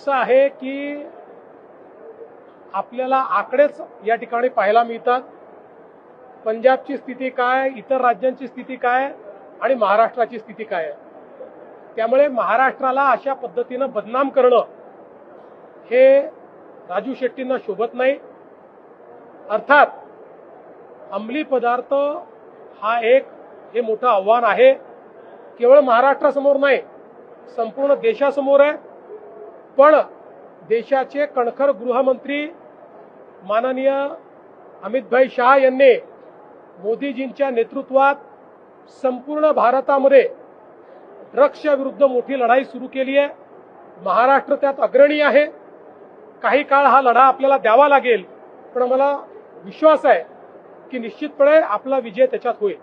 असं आहे की आपल्याला आकडेच या ठिकाणी पाहायला मिळतात. पंजाबची स्थिती काय, इतर राज्यांची स्थिती काय आणि महाराष्ट्राची स्थिती काय आहे. त्यामुळे महाराष्ट्राला अशा पद्धतीनं बदनाम करणं हे राजू शेट्टींना शोभत नाही. अर्थात अंमली पदार्थ हा हे मोठं आव्हान आहे. केवळ महाराष्ट्रासमोर नाही, संपूर्ण देशासमोर आहे. पण देशाचे कणखर गृहमंत्री माननीय अमितभाई शाह यांनी मोदीजींच्या नेतृत्वात संपूर्ण भारतामध्ये ड्रग्सच्या विरुद्ध मोठी लढाई सुरू केली आहे. महाराष्ट्र त्यात अग्रणी आहे. काही काळ हा लढा आपल्याला द्यावा लागेल, पण मला विश्वास आहे की निश्चितपणे आपला विजय त्याच्यात होईल.